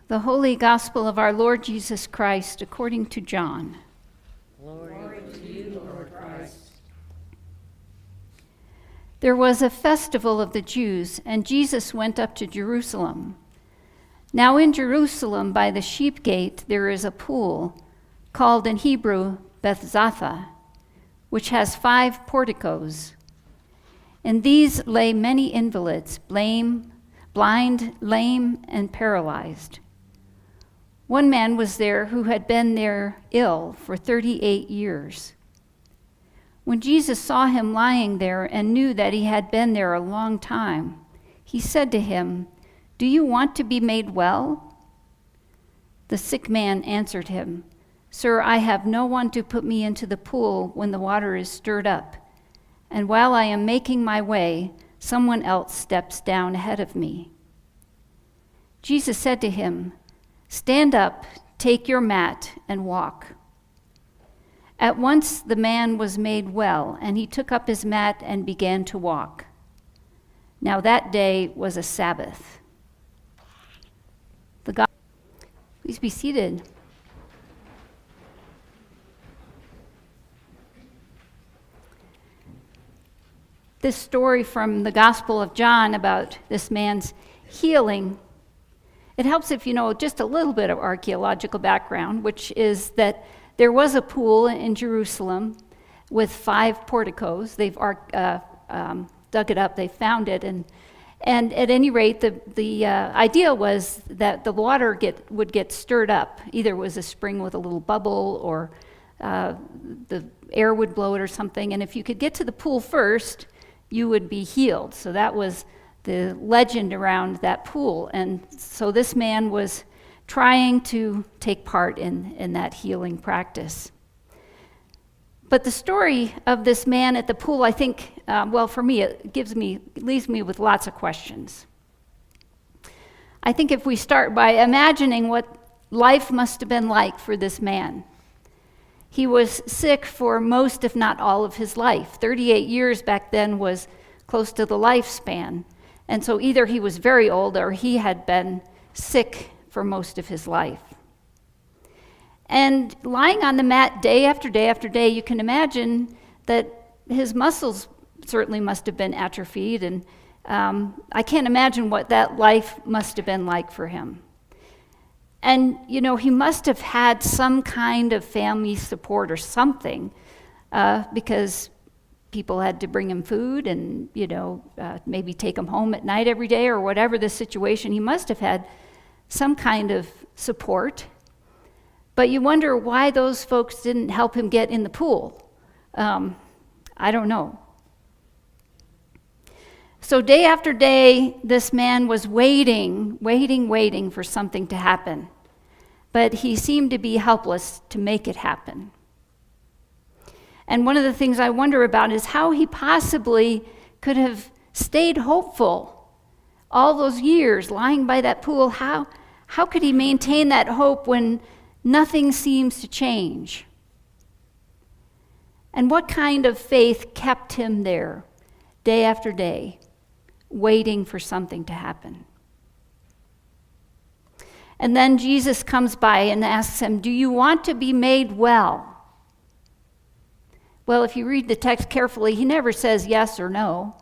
The Holy Gospel of our Lord Jesus Christ according to John. Glory to you, Lord Christ. There was a festival of the Jews, and Jesus went up to Jerusalem. Now in Jerusalem by the sheep gate there is a pool, called in Hebrew Bethzatha, which has 5 porticos. In these lay many invalids, blind, lame, and paralyzed. One man was there who had been there ill for 38 years. When Jesus saw him lying there and knew that he had been there a long time, he said to him, "Do you want to be made well?" The sick man answered him, "Sir, I have no one to put me into the pool when the water is stirred up, and while I am making my way, someone else steps down ahead of me." Jesus said to him, "Stand up, take your mat, and walk." At once the man was made well, and he took up his mat and began to walk. Now that day was a Sabbath. Please be seated. This story from the Gospel of John about this man's healing, it helps if you know just a little bit of archaeological background, which is that there was a pool in Jerusalem with 5 porticos. They've dug it up, they found it, and at any rate, the idea was that the water would get stirred up. Either it was a spring with a little bubble, or the air would blow it or something, and if you could get to the pool first, you would be healed. So that was the legend around that pool. And so this man was trying to take part in that healing practice. But the story of this man at the pool, I think, for me, it leaves me with lots of questions. I think if we start by imagining what life must have been like for this man. He was sick for most, if not all, of his life. 38 years back then was close to the lifespan. And so either he was very old or he had been sick for most of his life. And lying on the mat day after day after day, you can imagine that his muscles certainly must have been atrophied, and I can't imagine what that life must have been like for him. And, he must have had some kind of family support or something, because people had to bring him food and, maybe take him home at night every day or whatever the situation. He must have had some kind of support. But you wonder why those folks didn't help him get in the pool. I don't know. So day after day, this man was waiting for something to happen. But he seemed to be helpless to make it happen. And one of the things I wonder about is how he possibly could have stayed hopeful all those years lying by that pool. How could he maintain that hope when nothing seems to change? And what kind of faith kept him there day after day, waiting for something to happen? And then Jesus comes by and asks him, "Do you want to be made well?" Well, if you read the text carefully, he never says yes or no.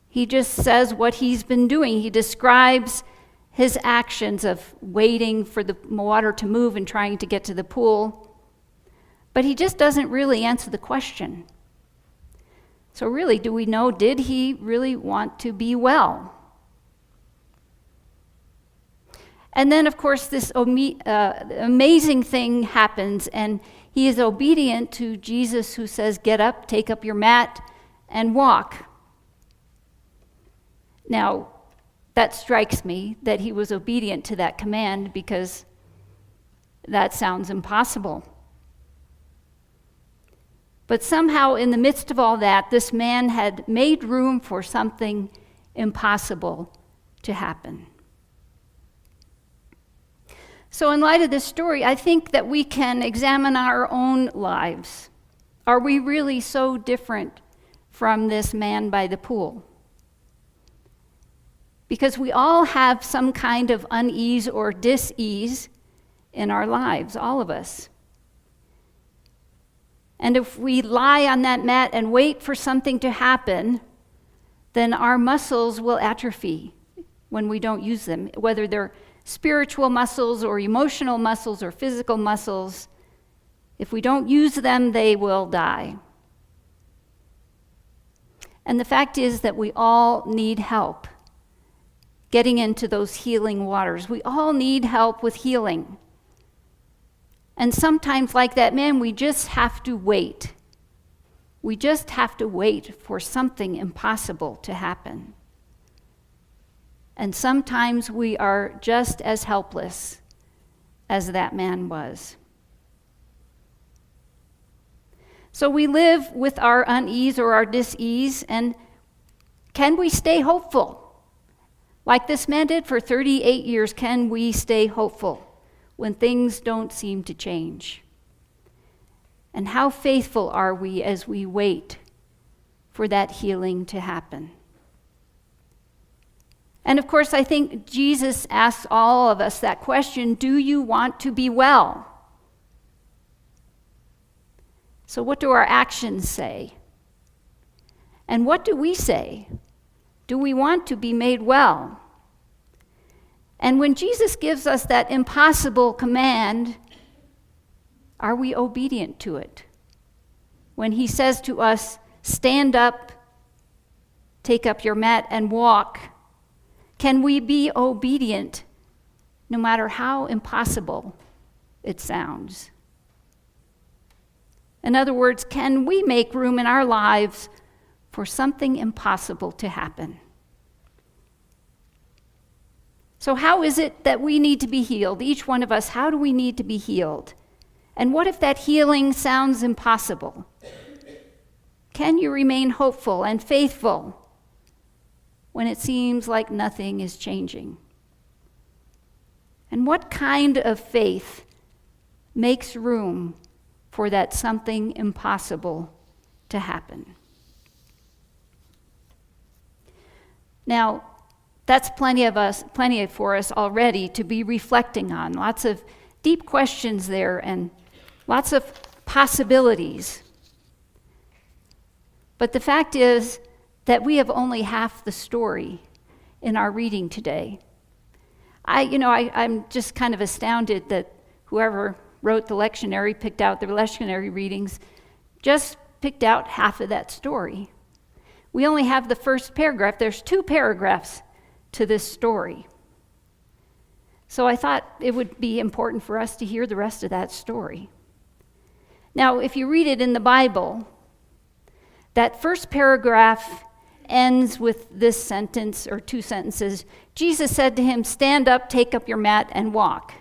He just says what he's been doing. He describes his actions of waiting for the water to move and trying to get to the pool. But he just doesn't really answer the question. So really, do we know, did he really want to be well? And then, of course, this amazing thing happens, and he is obedient to Jesus, who says, "Get up, take up your mat, and walk." Now, that strikes me that he was obedient to that command, because that sounds impossible. But somehow, in the midst of all that, this man had made room for something impossible to happen. So in light of this story, I think that we can examine our own lives. Are we really so different from this man by the pool? because we all have some kind of unease or dis-ease in our lives, all of us. And if we lie on that mat and wait for something to happen, then our muscles will atrophy when we don't use them, whether they're spiritual muscles or emotional muscles or physical muscles. If we don't use them, they will die. And the fact is that we all need help getting into those healing waters. We all need help with healing. And sometimes, like that man, we just have to wait. We just have to wait for something impossible to happen. And sometimes we are just as helpless as that man was. So we live with our unease or our dis-ease, and can we stay hopeful? Like this man did for 38 years, can we stay hopeful when things don't seem to change? And how faithful are we as we wait for that healing to happen? And of course, I think Jesus asks all of us that question, do you want to be well? So what do our actions say? And what do we say? Do we want to be made well? And when Jesus gives us that impossible command, are we obedient to it? When he says to us, stand up, take up your mat and walk, can we be obedient no matter how impossible it sounds? In other words, can we make room in our lives for something impossible to happen? So how is it that we need to be healed? Each one of us, how do we need to be healed? And what if that healing sounds impossible? Can you remain hopeful and faithful when it seems like nothing is changing? And what kind of faith makes room for that something impossible to happen? Now, that's plenty for us already to be reflecting on. Lots of deep questions there and lots of possibilities. But the fact is that we have only half the story in our reading today. I'm just kind of astounded that whoever wrote the lectionary, picked out the lectionary readings, just picked out half of that story. We only have the first paragraph. There's 2 paragraphs to this story. So I thought it would be important for us to hear the rest of that story. Now, if you read it in the Bible, that first paragraph ends with this sentence, or 2 sentences. Jesus said to him, stand up, take up your mat, and walk.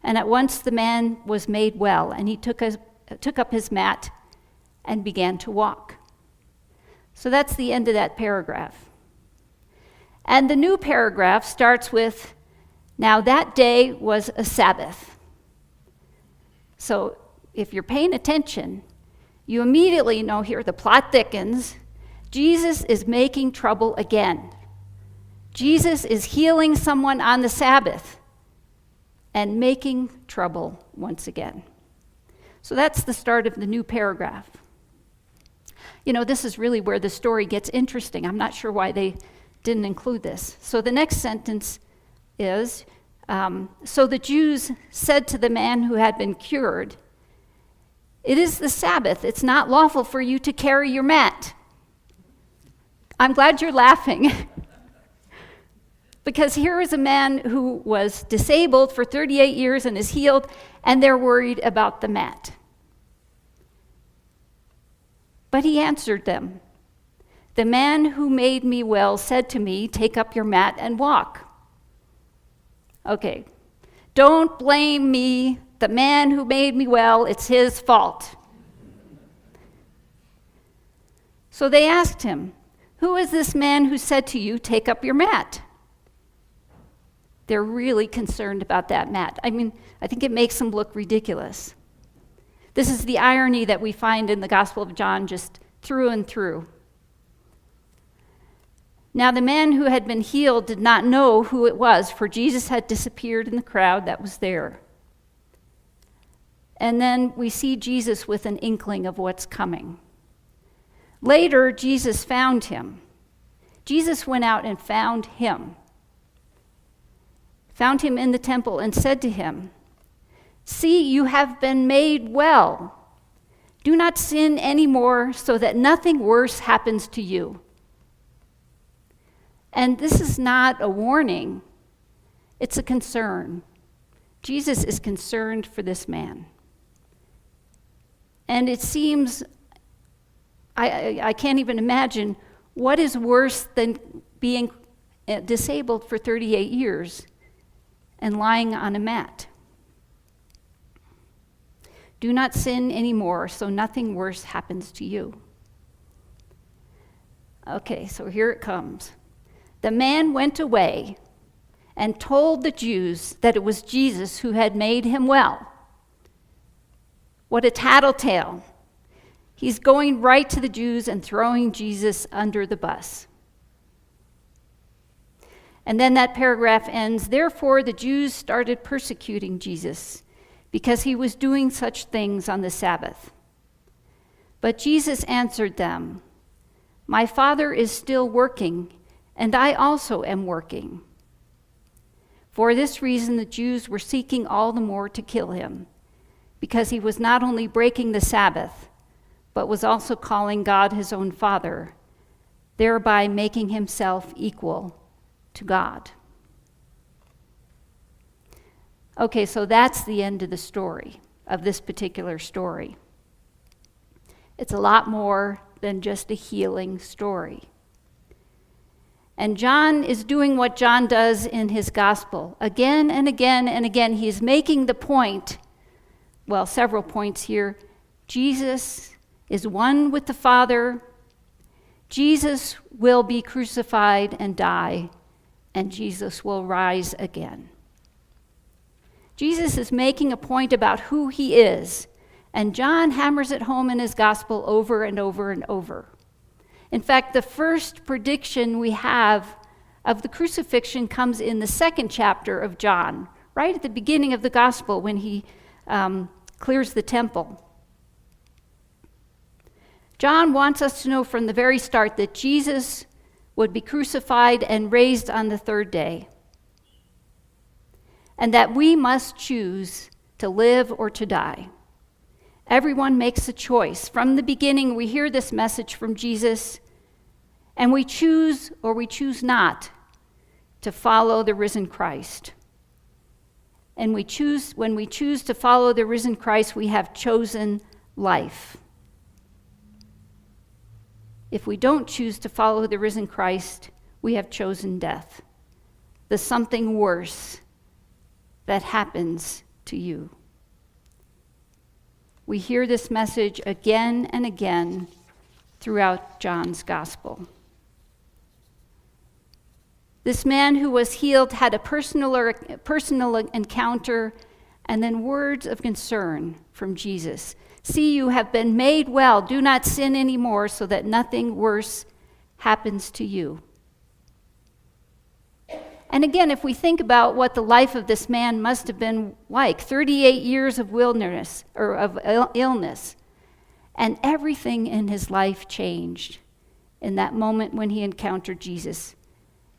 And at once the man was made well, and he took up his mat and began to walk. So that's the end of that paragraph. And the new paragraph starts with, now that day was a Sabbath. So if you're paying attention, you immediately know here the plot thickens. Jesus is making trouble again. Jesus is healing someone on the Sabbath and making trouble once again. So that's the start of the new paragraph. This is really where the story gets interesting. I'm not sure why they didn't include this. So the next sentence is, so the Jews said to the man who had been cured, it is the Sabbath. It's not lawful for you to carry your mat. I'm glad you're laughing. Because here is a man who was disabled for 38 years and is healed, and they're worried about the mat. But he answered them, the man who made me well said to me, take up your mat and walk. Okay, don't blame me. The man who made me well, it's his fault. So they asked him, who is this man who said to you, take up your mat? They're really concerned about that mat. I think it makes them look ridiculous. This is the irony that we find in the Gospel of John just through and through. Now the man who had been healed did not know who it was, for Jesus had disappeared in the crowd that was there. And then we see Jesus with an inkling of what's coming. Later, Jesus found him. Jesus went out and found him in the temple and said to him, "See, you have been made well. Do not sin anymore so that nothing worse happens to you." And this is not a warning, it's a concern. Jesus is concerned for this man. And it seems, I can't even imagine what is worse than being disabled for 38 years and lying on a mat. Do not sin anymore, so nothing worse happens to you. Okay, so here it comes. The man went away and told the Jews that it was Jesus who had made him well. What a tattletale. He's going right to the Jews and throwing Jesus under the bus. And then that paragraph ends, "Therefore the Jews started persecuting Jesus because he was doing such things on the Sabbath. But Jesus answered them, 'My Father is still working, and I also am working.' For this reason the Jews were seeking all the more to kill him, because he was not only breaking the Sabbath, but was also calling God his own Father, thereby making himself equal to God." Okay, so that's the end of the story, of this particular story. It's a lot more than just a healing story. And John is doing what John does in his gospel. Again and again and again, he is making the point, well, several points here. Jesus is one with the Father. Jesus will be crucified and die, and Jesus will rise again. Jesus is making a point about who he is, and John hammers it home in his gospel over and over and over. In fact, the first prediction we have of the crucifixion comes in the 2nd chapter of John, right at the beginning of the gospel when he clears the temple. John wants us to know from the very start that Jesus would be crucified and raised on the 3rd day, and that we must choose to live or to die. Everyone makes a choice. From the beginning, we hear this message from Jesus, and we choose or we choose not to follow the risen Christ. And when we choose to follow the risen Christ, we have chosen life. If we don't choose to follow the risen Christ, we have chosen death, the something worse that happens to you. We hear this message again and again throughout John's gospel. This man who was healed had a personal encounter and then words of concern from Jesus. "See, you have been made well. Do not sin anymore so that nothing worse happens to you." And again, if we think about what the life of this man must have been like, 38 years of wilderness or of illness, and everything in his life changed in that moment when he encountered Jesus.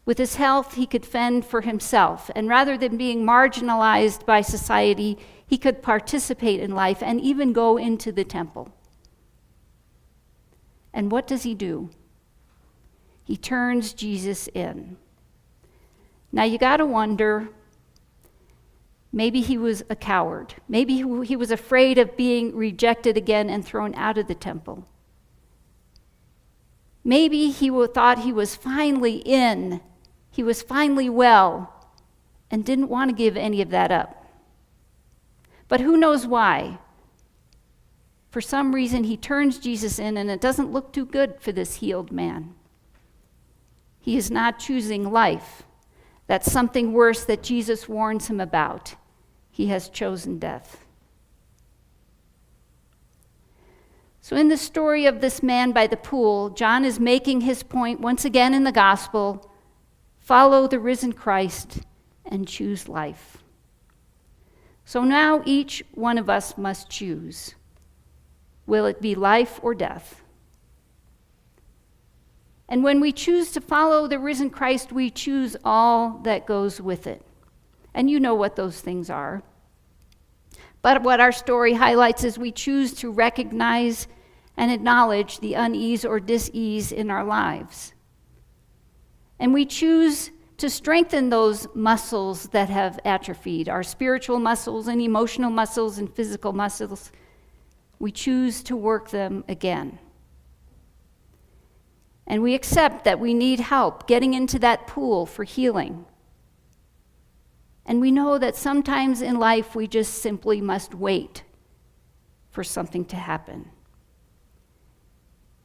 With his health, he could fend for himself, and rather than being marginalized by society, he could participate in life and even go into the temple. And what does he do? He turns Jesus in. Now you got to wonder, maybe he was a coward. Maybe he was afraid of being rejected again and thrown out of the temple. Maybe he thought he was finally in, he was finally well, and didn't want to give any of that up. But who knows why? For some reason, he turns Jesus in, and it doesn't look too good for this healed man. He is not choosing life. That's something worse that Jesus warns him about. He has chosen death. So in the story of this man by the pool, John is making his point once again in the gospel: follow the risen Christ and choose life. So now each one of us must choose. Will it be life or death? And when we choose to follow the risen Christ, we choose all that goes with it. And you know what those things are. But what our story highlights is we choose to recognize and acknowledge the unease or dis-ease in our lives. And we choose to strengthen those muscles that have atrophied, our spiritual muscles and emotional muscles and physical muscles. We choose to work them again. And we accept that we need help getting into that pool for healing. And we know that sometimes in life we just simply must wait for something to happen.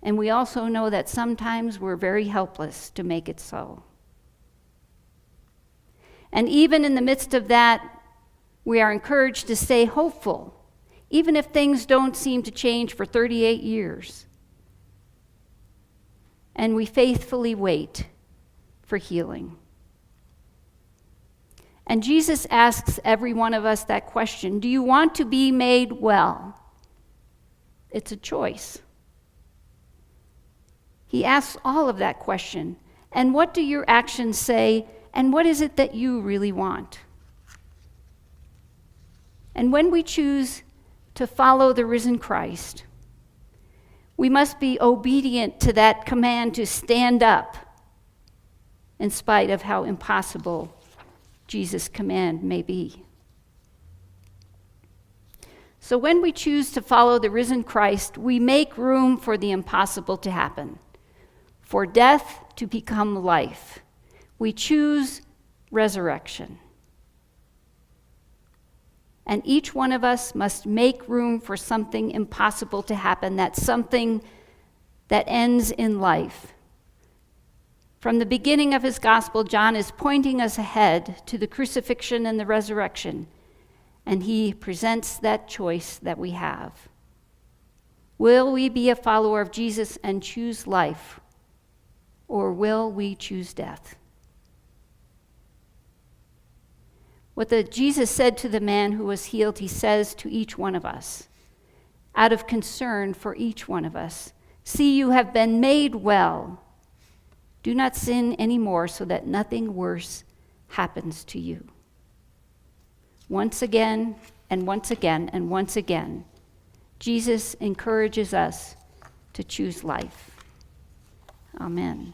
And we also know that sometimes we're very helpless to make it so. And even in the midst of that, we are encouraged to stay hopeful, even if things don't seem to change for 38 years. And we faithfully wait for healing. And Jesus asks every one of us that question: do you want to be made well? It's a choice. He asks all of that question. And what do your actions say? And what is it that you really want? And when we choose to follow the risen Christ, we must be obedient to that command to stand up in spite of how impossible Jesus' command may be. So when we choose to follow the risen Christ, we make room for the impossible to happen, for death to become life. We choose resurrection. And each one of us must make room for something impossible to happen, that's something that ends in life. From the beginning of his gospel, John is pointing us ahead to the crucifixion and the resurrection, and he presents that choice that we have. Will we be a follower of Jesus and choose life, or will we choose death? What Jesus said to the man who was healed, he says to each one of us, out of concern for each one of us: see, you have been made well. Do not sin anymore so that nothing worse happens to you. Once again, and once again, and once again, Jesus encourages us to choose life. Amen.